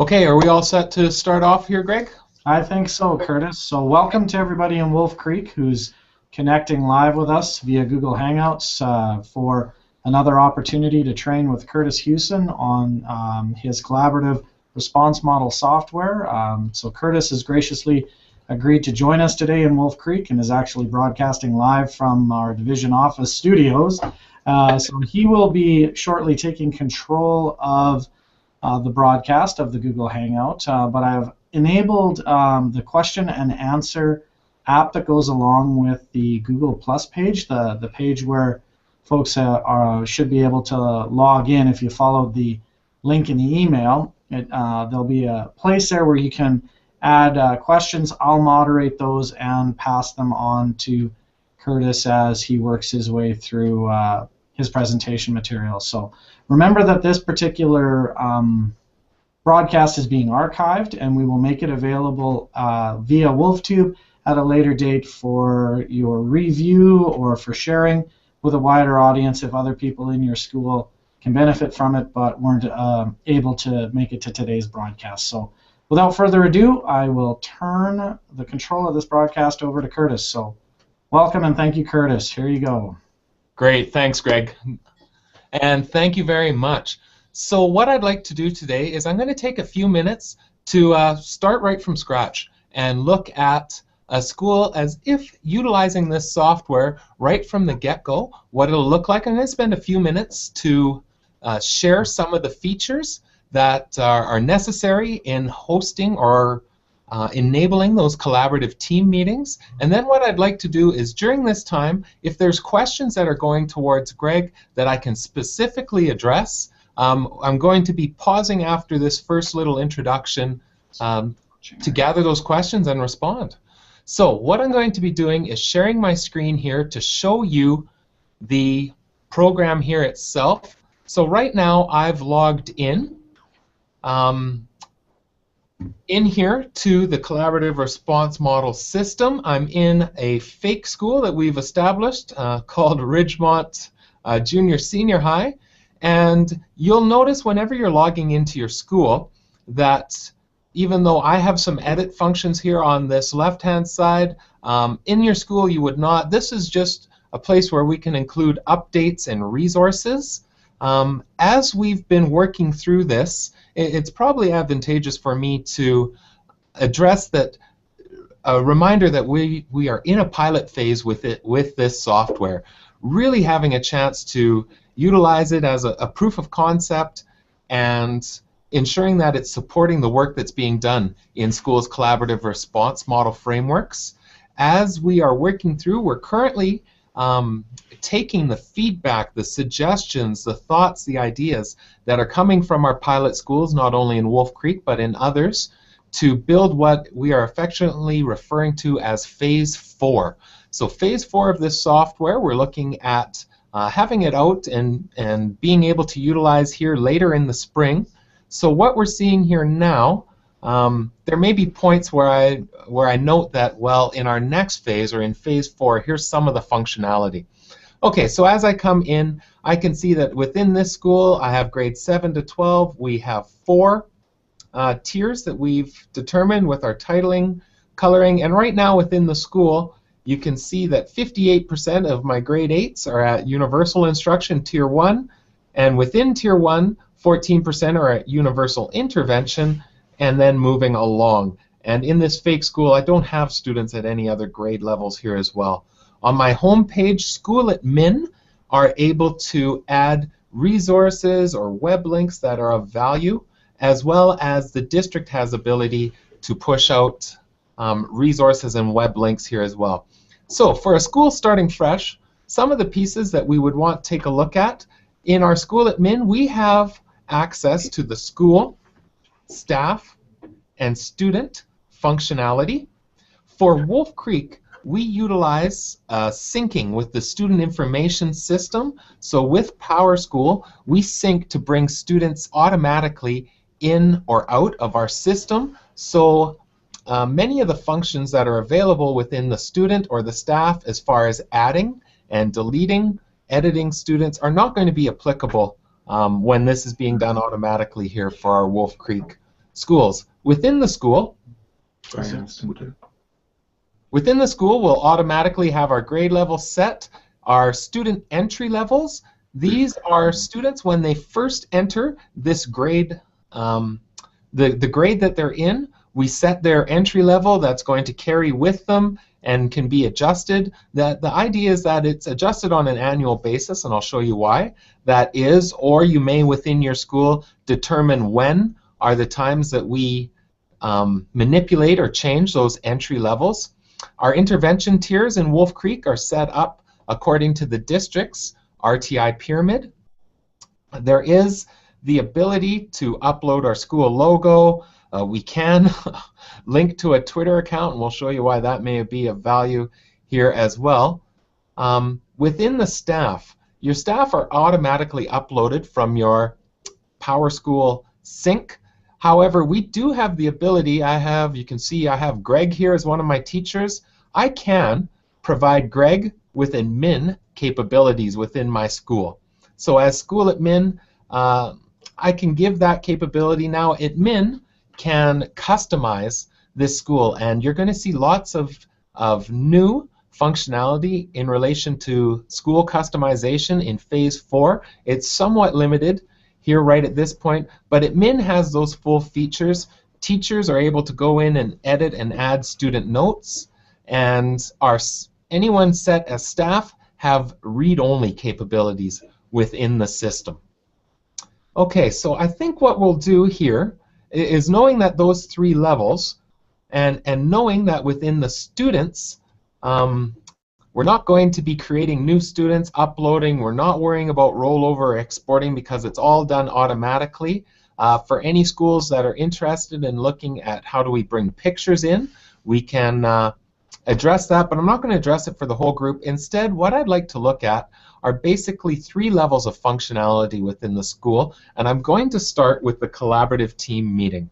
Okay, are we all set to start off here, Greg? I think so, Curtis. So welcome to everybody in Wolf Creek who's connecting live with us via Google Hangouts for another opportunity to train with Kurtis Hewson on his collaborative response model software. So Kurtis has graciously agreed to join us today in Wolf Creek and is actually broadcasting live from our division office studios. So he will be shortly taking control of the broadcast of the Google Hangout, but I've enabled the question and answer app that goes along with the Google Plus page, the page where folks should be able to log in. If you followed the link in the email, there'll be a place there where you can add questions. I'll moderate those and pass them on to Kurtis as he works his way through his presentation material. So remember that this particular broadcast is being archived, and we will make it available via WolfTube at a later date for your review or for sharing with a wider audience if other people in your school can benefit from it but weren't able to make it to today's broadcast. So without further ado, I will turn the control of this broadcast over to Kurtis. So welcome and thank you, Kurtis. Here you go. Great, thanks, Greg. And thank you very much. So what I'd like to do today is I'm going to take a few minutes to start right from scratch and look at a school as if utilizing this software right from the get-go, what it'll look like. I'm going to spend a few minutes to share some of the features that are necessary in hosting or enabling those collaborative team meetings. And then what I'd like to do is during this time, if there's questions that are going towards Greg that I can specifically address, I'm going to be pausing after this first little introduction to gather those questions and respond. So what I'm going to be doing is sharing my screen here to show you the program here itself. So right now I've logged in here to the collaborative response model system. I'm in a fake school that we've established called Ridgemont Junior Senior High. And you'll notice whenever you're logging into your school that even though I have some edit functions here on this left-hand side, in your school you would not. This is just a place where we can include updates and resources. As we've been working through this, it's probably advantageous for me to address that a reminder that we are in a pilot phase with this software, really having a chance to utilize it as a proof of concept and ensuring that it's supporting the work that's being done in schools' collaborative response model frameworks. As we are working through, we're currently taking the feedback, the suggestions, the thoughts, the ideas that are coming from our pilot schools, not only in Wolf Creek but in others, to build what we are affectionately referring to as Phase 4. So Phase 4 of this software, we're looking at having it out and being able to utilize here later in the spring. So what we're seeing here now, there may be points where I note that, well, in our next phase, or in Phase 4, here's some of the functionality. Okay, so as I come in, I can see that within this school, I have grades 7 to 12. We have 4 tiers that we've determined with our titling, coloring, and right now within the school, you can see that 58% of my grade 8s are at Universal Instruction Tier 1, and within Tier 1, 14% are at Universal Intervention, and then moving along. And in this fake school, I don't have students at any other grade levels here as well. On my home page, school admin are able to add resources or web links that are of value, as well as the district has ability to push out resources and web links here as well. So for a school starting fresh, some of the pieces that we would want to take a look at, in our school admin, we have access to the school, staff, and student functionality. For Wolf Creek, we utilize syncing with the student information system. So with PowerSchool, we sync to bring students automatically in or out of our system. So many of the functions that are available within the student or the staff as far as adding and deleting, editing students are not going to be applicable when this is being done automatically here for our Wolf Creek schools. Within the school, we'll automatically have our grade level set, our student entry levels. These are students when they first enter this grade, the grade that they're in. We set their entry level that's going to carry with them and can be adjusted. The idea is that it's adjusted on an annual basis, and I'll show you why that is, or you may within your school determine when are the times that we manipulate or change those entry levels. Our intervention tiers in Wolf Creek are set up according to the district's RTI pyramid. There is the ability to upload our school logo. We can link to a Twitter account, and we'll show you why that may be of value here as well. Within the staff, your staff are automatically uploaded from your PowerSchool sync. However, we do have the ability, you can see I have Greg here as one of my teachers. I can provide Greg with admin capabilities within my school. So as school admin, I can give that capability. Now admin can customize this school, and you're going to see lots of new functionality in relation to school customization in Phase 4. It's somewhat limited here right at this point, but admin has those full features. Teachers are able to go in and edit and add student notes, and anyone set as staff have read-only capabilities within the system. Okay, so I think what we'll do here is, knowing that those three levels, and knowing that within the students, we're not going to be creating new students, uploading, we're not worrying about rollover or exporting because it's all done automatically. For any schools that are interested in looking at how do we bring pictures in, we can address that, but I'm not going to address it for the whole group. Instead, what I'd like to look at are basically three levels of functionality within the school, and I'm going to start with the collaborative team meeting.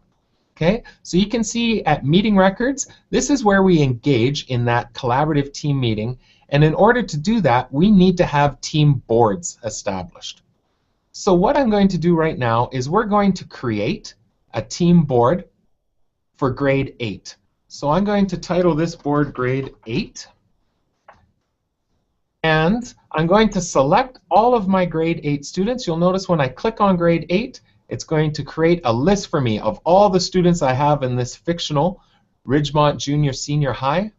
Okay, so you can see at meeting records, this is where we engage in that collaborative team meeting, and in order to do that, we need to have team boards established. So what I'm going to do right now is we're going to create a team board for grade 8. So I'm going to title this board grade 8. And I'm going to select all of my grade 8 students. You'll notice when I click on grade 8, it's going to create a list for me of all the students I have in this fictional Ridgemont Junior Senior High.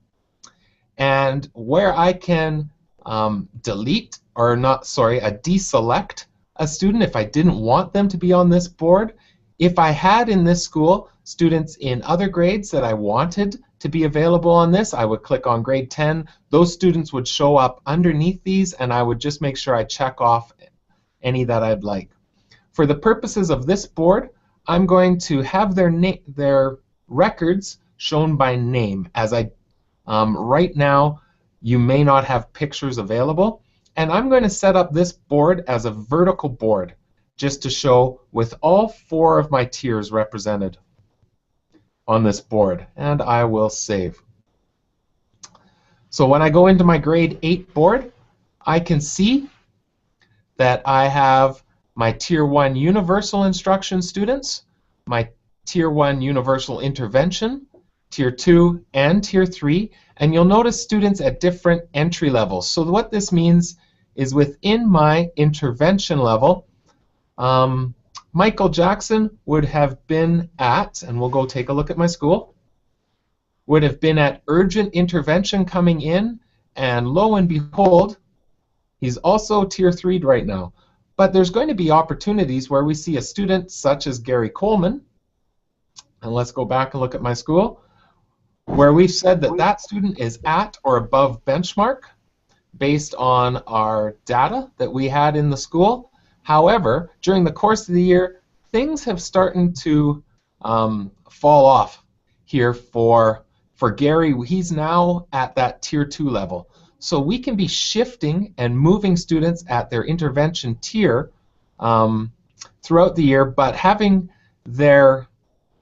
And where I can deselect a student if I didn't want them to be on this board. If I had in this school students in other grades that I wanted to be available on this, I would click on grade 10. Those students would show up underneath these, and I would just make sure I check off any that I'd like. For the purposes of this board, I'm going to have their records shown by name. As right now, you may not have pictures available, and I'm going to set up this board as a vertical board just to show with all 4 of my tiers represented on this board, and I will save. So when I go into my grade 8 board, I can see that I have my Tier 1 Universal Instruction students, my Tier 1 Universal Intervention, Tier 2, and Tier 3, and you'll notice students at different entry levels. So what this means is within my intervention level, Michael Jackson would have been at, and we'll go take a look at my school, would have been at urgent intervention coming in, and lo and behold, he's also Tier 3 right now. But there's going to be opportunities where we see a student such as Gary Coleman, and let's go back and look at my school, where we've said that that student is at or above benchmark based on our data that we had in the school. However, during the course of the year, things have started to fall off here for Gary. He's now at that Tier 2 level. So we can be shifting and moving students at their intervention tier throughout the year, but having their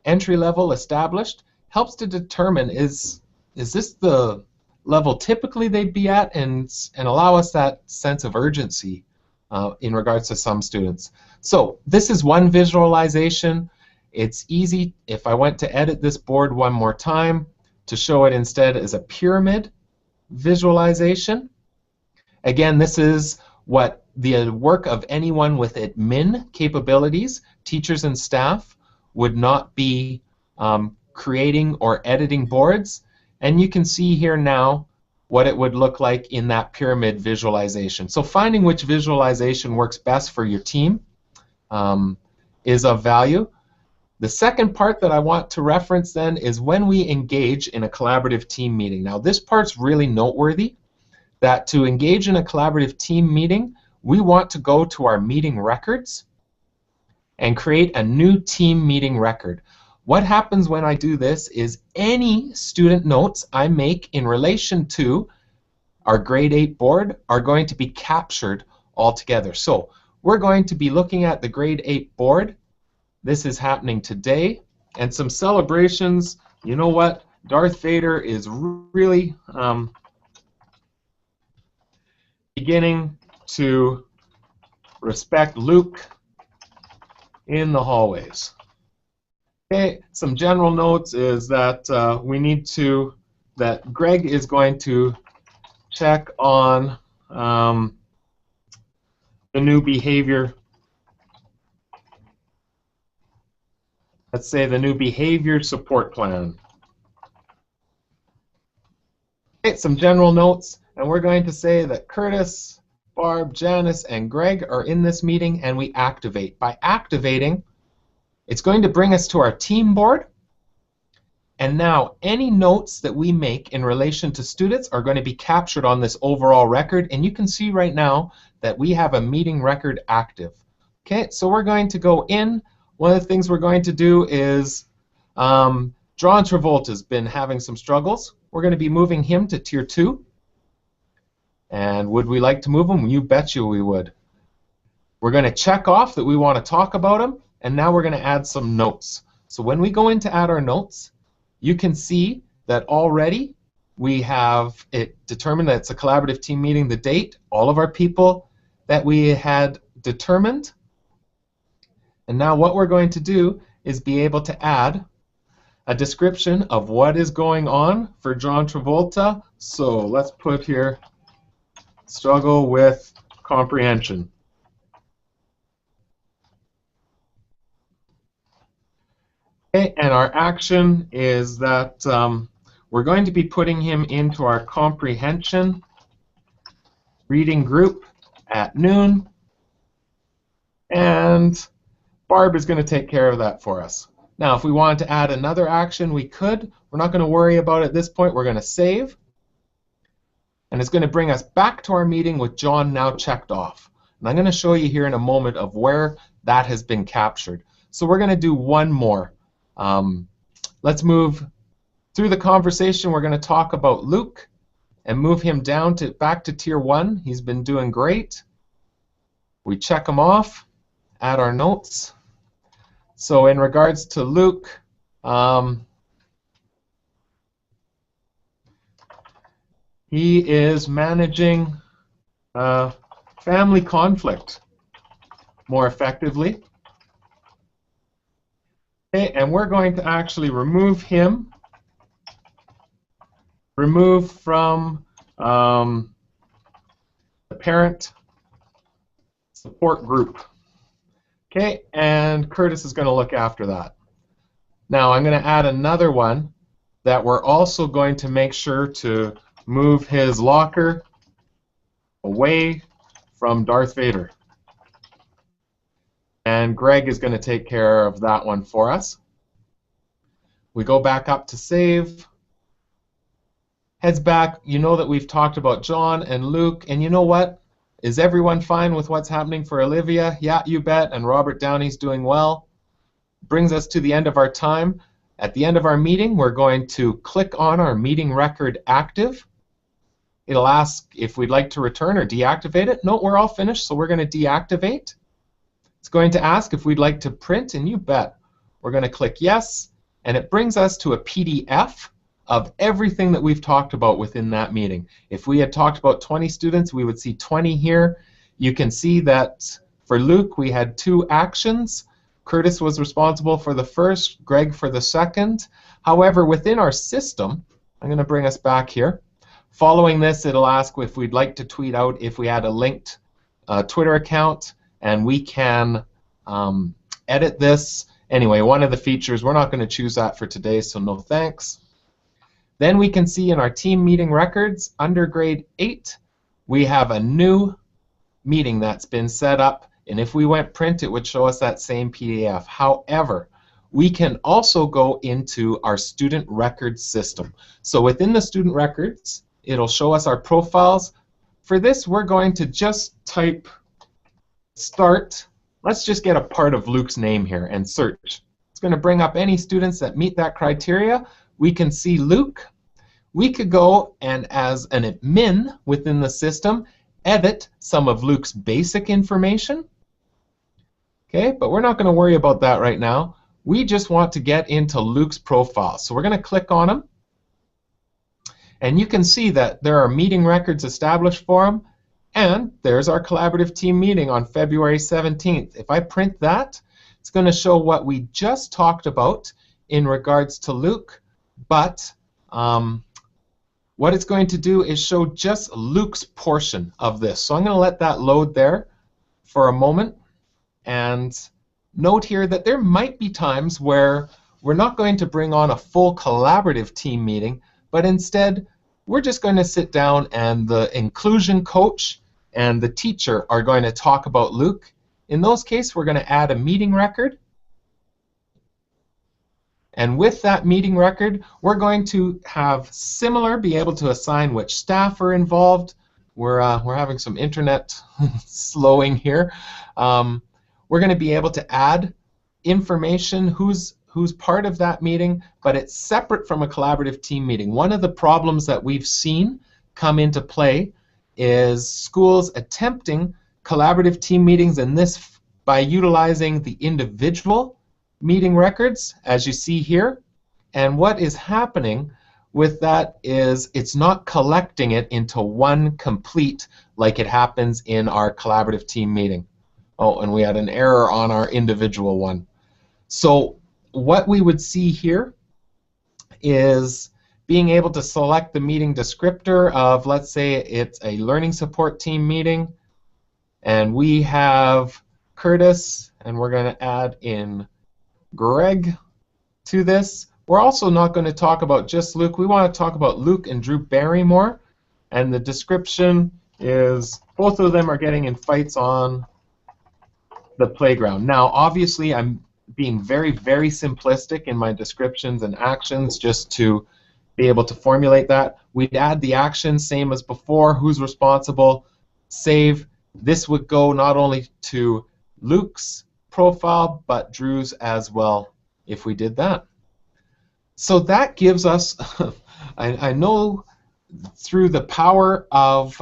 entry level established helps to determine is this the level typically they'd be at, and allow us that sense of urgency in regards to some students. So this is one visualization. It's easy if I went to edit this board one more time to show it instead as a pyramid visualization. Again, this is what the work of anyone with admin capabilities, teachers and staff, would not be creating or editing boards. And you can see here now what it would look like in that pyramid visualization. So finding which visualization works best for your team is of value. The second part that I want to reference then is when we engage in a collaborative team meeting. Now this part's really noteworthy, that to engage in a collaborative team meeting, we want to go to our meeting records and create a new team meeting record. What happens when I do this is any student notes I make in relation to our grade 8 board are going to be captured all together. So we're going to be looking at the grade 8 board. This is happening today, and some celebrations. You know what? Darth Vader is really beginning to respect Luke in the hallways. Okay, some general notes is that that Greg is going to check on the new behavior. Let's say the new behavior support plan. Okay, some general notes, and we're going to say that Kurtis, Barb, Janice, and Greg are in this meeting, and we activate. By activating, it's going to bring us to our team board, and now any notes that we make in relation to students are going to be captured on this overall record, and you can see right now that we have a meeting record active. Okay, so we're going to go in. One of the things we're going to do is John Travolta's been having some struggles. We're going to be moving him to Tier 2. And would we like to move him? You bet you we would. We're going to check off that we want to talk about him, and now we're going to add some notes. So when we go in to add our notes, you can see that already we have it determined that it's a collaborative team meeting, the date, all of our people that we had determined. And now what we're going to do is be able to add a description of what is going on for John Travolta. So let's put here, struggle with comprehension. Okay, and our action is that we're going to be putting him into our comprehension reading group at noon, and Barb is going to take care of that for us. Now, if we wanted to add another action, we could. We're not going to worry about it at this point. We're going to save. And it's going to bring us back to our meeting with John now checked off. And I'm going to show you here in a moment of where that has been captured. So we're going to do one more. Let's move through the conversation. We're going to talk about Luke and move him down to back to Tier 1. He's been doing great. We check him off, add our notes. So in regards to Luke, he is managing family conflict more effectively. Okay, and we're going to actually remove him, remove from the parent support group. Okay, and Kurtis is going to look after that. Now I'm going to add another one that we're also going to make sure to move his locker away from Darth Vader. And Greg is going to take care of that one for us. We go back up to save. Heads back. You know that we've talked about John and Luke, and you know what? Is everyone fine with what's happening for Olivia? Yeah, you bet. And Robert Downey's doing well. Brings us to the end of our time. At the end of our meeting, we're going to click on our meeting record active. It'll ask if we'd like to return or deactivate it. No, we're all finished, so we're going to deactivate. It's going to ask if we'd like to print, and you bet. We're going to click yes, and it brings us to a PDF of everything that we've talked about within that meeting. If we had talked about 20 students, we would see 20 here. You can see that for Luke, we had 2 actions. Kurtis was responsible for the first, Greg for the second. However, within our system, I'm going to bring us back here. Following this, it'll ask if we'd like to tweet out if we had a linked Twitter account, and we can edit this. Anyway, one of the features, we're not going to choose that for today, so no thanks. Then we can see in our team meeting records, under grade 8, we have a new meeting that's been set up, and if we went print, it would show us that same PDF. However, we can also go into our student records system. So within the student records, it'll show us our profiles. For this, we're going to just type start. Let's just get a part of Luke's name here and search. It's going to bring up any students that meet that criteria. We can see Luke. We could go and, as an admin within the system, edit some of Luke's basic information. Okay, but we're not going to worry about that right now. We just want to get into Luke's profile. So we're going to click on him. And you can see that there are meeting records established for him. And there's our collaborative team meeting on February 17th. If I print that, it's going to show what we just talked about in regards to Luke. But what it's going to do is show just Luke's portion of this. So I'm going to let that load there for a moment. And note here that there might be times where we're not going to bring on a full collaborative team meeting, but instead we're just going to sit down and the inclusion coach and the teacher are going to talk about Luke. In those cases, we're going to add a meeting record. And with that meeting record, we're going to have similar, be able to assign which staff are involved. We're having some internet slowing here. We're going to be able to add information, who's part of that meeting, but it's separate from a collaborative team meeting. One of the problems that we've seen come into play is schools attempting collaborative team meetings, and this by utilizing the individual meeting records, as you see here. And what is happening with that is it's not collecting it into one complete like it happens in our collaborative team meeting. Oh, and we had an error on our individual one. So what we would see here is being able to select the meeting descriptor of, let's say it's a learning support team meeting, and we have Kurtis, and we're going to add in Greg to this. We're also not going to talk about just Luke. We want to talk about Luke and Drew Barrymore, and the description is both of them are getting in fights on the playground. Now, obviously, I'm being very, very simplistic in my descriptions and actions just to be able to formulate that. We'd add the action, same as before, who's responsible, save. This would go not only to Luke's profile, but Drew's as well, if we did that. So that gives us, I know through the power of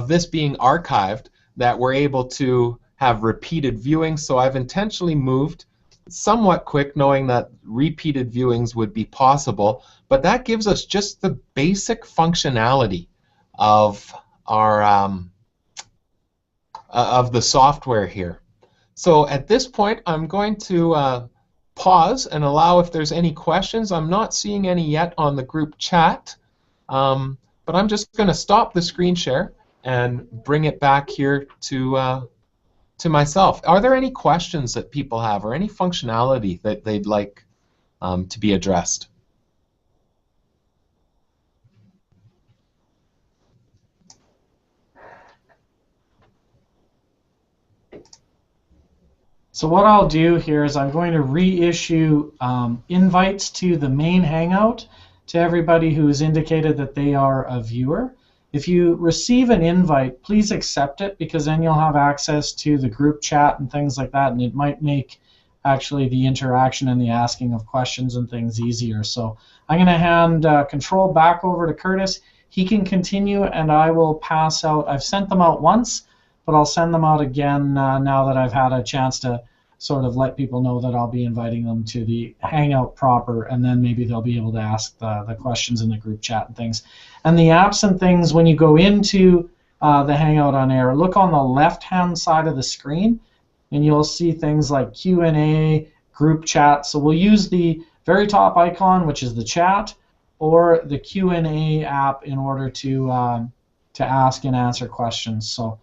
this being archived, that we're able to have repeated viewing. So I've intentionally moved somewhat quick, knowing that repeated viewings would be possible, but that gives us just the basic functionality of our of the software here. So at this point, I'm going to pause and allow if there's any questions. I'm not seeing any yet on the group chat, but I'm just going to stop the screen share and bring it back here to myself. Are there any questions that people have or any functionality that they'd like to be addressed? So what I'll do here is I'm going to reissue invites to the main Hangout to everybody who's indicated that they are a viewer. If you receive an invite, please accept it, because then you'll have access to the group chat and things like that, and it might make actually the interaction and the asking of questions and things easier. So I'm going to hand control back over to Kurtis. He can continue, and I will pass out. I've sent them out once, but I'll send them out again now that I've had a chance to sort of let people know that I'll be inviting them to the Hangout proper, and then maybe they'll be able to ask the questions in the group chat and things. And the apps and things, when you go into the Hangout on Air, look on the left-hand side of the screen. and you'll see things like Q&A, group chat. So we'll use the very top icon, which is the chat, or the Q&A app in order to ask and answer questions. So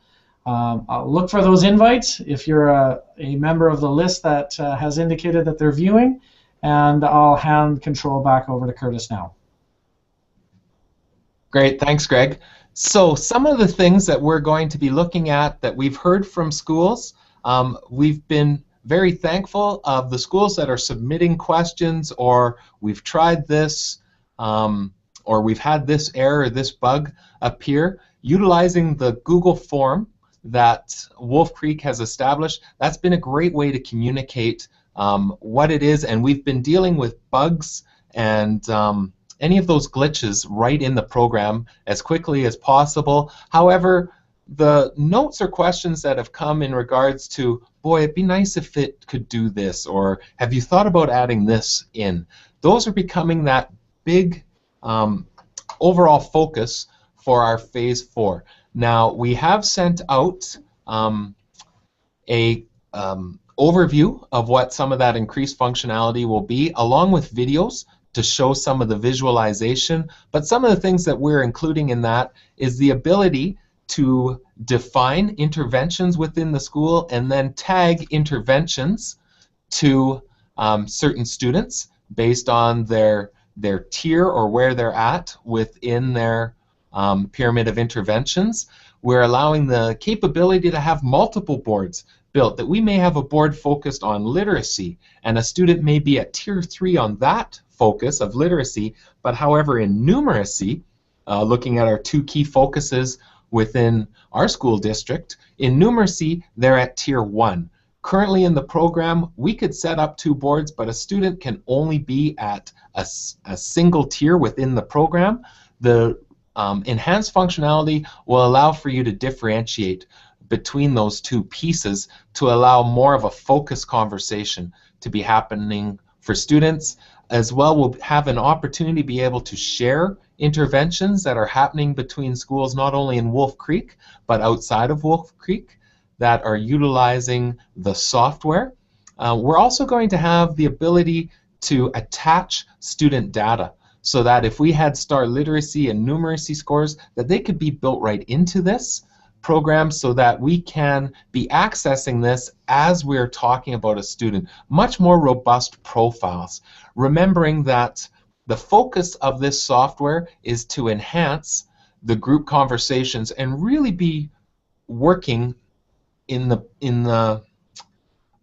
I'll look for those invites if you're a member of the list that has indicated that they're viewing, and I'll hand control back over to Kurtis now. Great, thanks, Greg. So some of the things that we're going to be looking at that we've heard from schools, we've been very thankful of the schools that are submitting questions, or we've tried this, or we've had this error, this bug appear, utilizing the Google form that Wolf Creek has established. That's been a great way to communicate what it is, and we've been dealing with bugs and any of those glitches right in the program as quickly as possible. However, the notes or questions that have come in regards to, boy, it'd be nice if it could do this, or have you thought about adding this in? Those are becoming that big overall focus for our Phase 4. Now, we have sent out a overview of what some of that increased functionality will be, along with videos to show some of the visualization. But some of the things that we're including in that is the ability to define interventions within the school and then tag interventions to certain students based on their tier or where they're at within their pyramid of interventions. We're allowing the capability to have multiple boards built, that we may have a board focused on literacy, and a student may be at tier 3 on that focus of literacy, but however in numeracy, looking at our 2 key focuses within our school district, in numeracy they're at tier 1. Currently in the program, we could set up 2 boards, but a student can only be at a single tier within the program. The enhanced functionality will allow for you to differentiate between those 2 pieces to allow more of a focused conversation to be happening for students. As well, we'll have an opportunity to be able to share interventions that are happening between schools, not only in Wolf Creek, but outside of Wolf Creek, that are utilizing the software. We're also going to have the ability to attach student data, so that if we had STAR literacy and numeracy scores, that they could be built right into this program, so that we can be accessing this as we're talking about a student. Much more robust profiles. Remembering that the focus of this software is to enhance the group conversations and really be working in the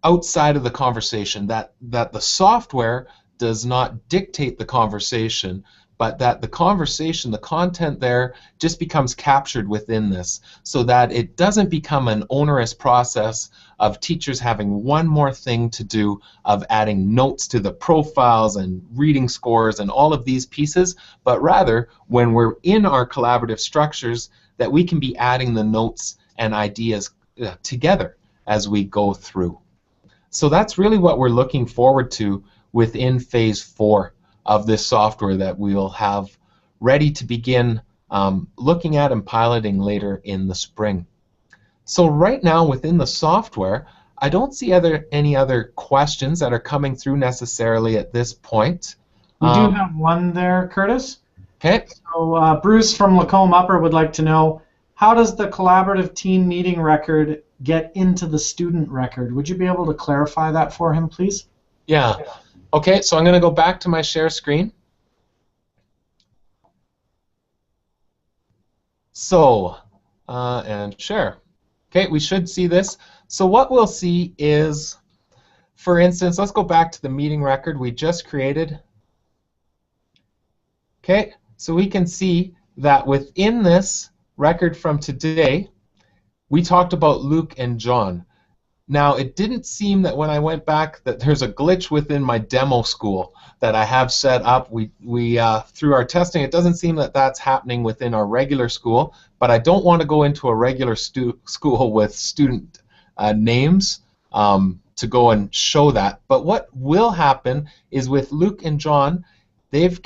outside of the conversation, that the software does not dictate the conversation, but that the conversation, the content there, just becomes captured within this, so that it doesn't become an onerous process of teachers having one more thing to do of adding notes to the profiles and reading scores and all of these pieces, but rather when we're in our collaborative structures, that we can be adding the notes and ideas together as we go through. So that's really what we're looking forward to within Phase 4 of this software that we'll have ready to begin looking at and piloting later in the spring. So right now within the software, I don't see any other questions that are coming through necessarily at this point. We do have one there, Kurtis. Okay. So Bruce from Lacombe Upper would like to know, how does the collaborative team meeting record get into the student record? Would you be able to clarify that for him, please? Yeah. Okay, so I'm going to go back to my share screen. So, and share. Okay, we should see this. So what we'll see is, for instance, let's go back to the meeting record we just created. Okay, so we can see that within this record from today, we talked about Luke and John. Now, it didn't seem that when I went back that there's a glitch within my demo school that I have set up. We through our testing, it doesn't seem that that's happening within our regular school, but I don't want to go into a regular school with student names to go and show that. But what will happen is with Luke and John, they've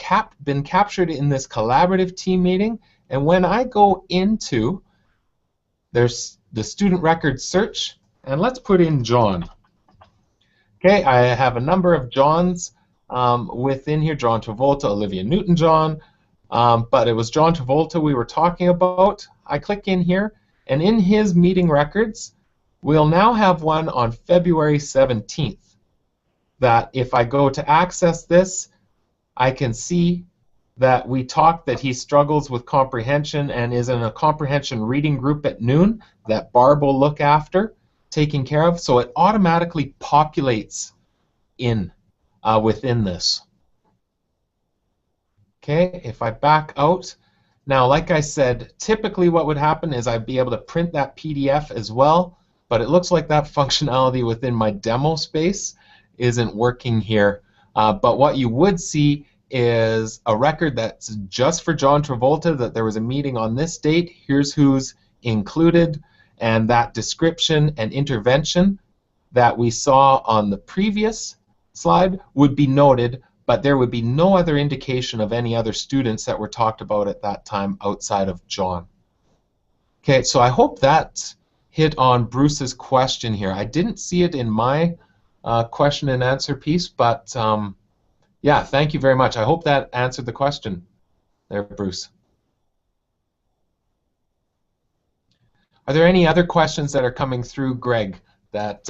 been captured in this collaborative team meeting, and when I go into there's the student record search and let's put in John. Okay, I have a number of Johns within here, John Travolta, Olivia Newton-John, but it was John Travolta we were talking about. I click in here, and in his meeting records, we'll now have one on February 17th, that if I go to access this, I can see that we talked that he struggles with comprehension and is in a comprehension reading group at noon that Barb will look after, taking care of, so it automatically populates in within this. Okay, if I back out, now like I said, typically what would happen is I'd be able to print that PDF as well, but it looks like that functionality within my demo space isn't working here. But what you would see is a record that's just for John Travolta, that there was a meeting on this date, here's who's included, and that description and intervention that we saw on the previous slide would be noted, but there would be no other indication of any other students that were talked about at that time outside of John. Okay, so I hope that hit on Bruce's question here. I didn't see it in my question and answer piece, but yeah, thank you very much. I hope that answered the question there, Bruce. Are there any other questions that are coming through, Greg, that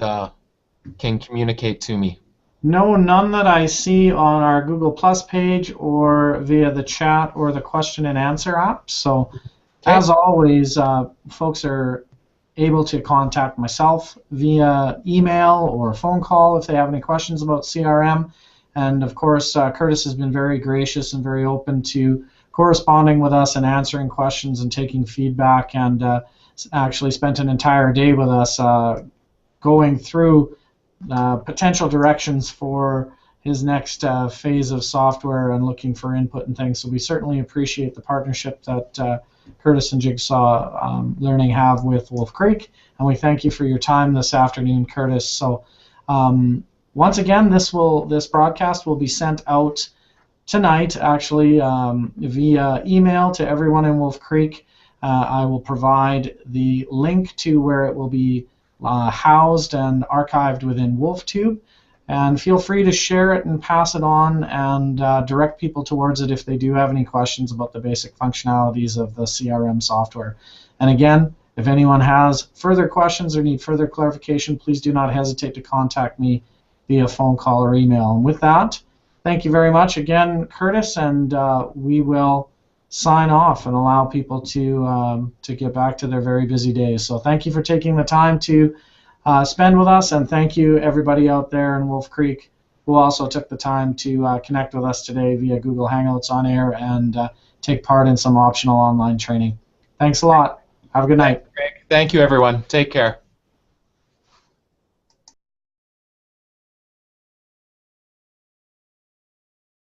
can communicate to me? No, none that I see on our Google Plus page or via the chat or the question and answer app. So, as always, folks are able to contact myself via email or phone call if they have any questions about CRM. And of course, Kurtis has been very gracious and very open to corresponding with us and answering questions and taking feedback, and actually spent an entire day with us going through potential directions for his next phase of software and looking for input and things. So we certainly appreciate the partnership that Kurtis and Jigsaw Learning have with Wolf Creek, and we thank you for your time this afternoon, Kurtis. So once again, this broadcast will be sent out tonight, actually, via email to everyone in Wolf Creek. I will provide the link to where it will be housed and archived within WolfTube, and feel free to share it and pass it on and direct people towards it if they do have any questions about the basic functionalities of the CRM software. And again, if anyone has further questions or need further clarification, please do not hesitate to contact me via phone call or email. And with that, thank you very much again, Kurtis, and we will sign off and allow people to get back to their very busy days. So thank you for taking the time to spend with us, and thank you everybody out there in Wolf Creek who also took the time to connect with us today via Google Hangouts on air and take part in some optional online training. Thanks a lot. Have a good night. Thank you, everyone. Take care.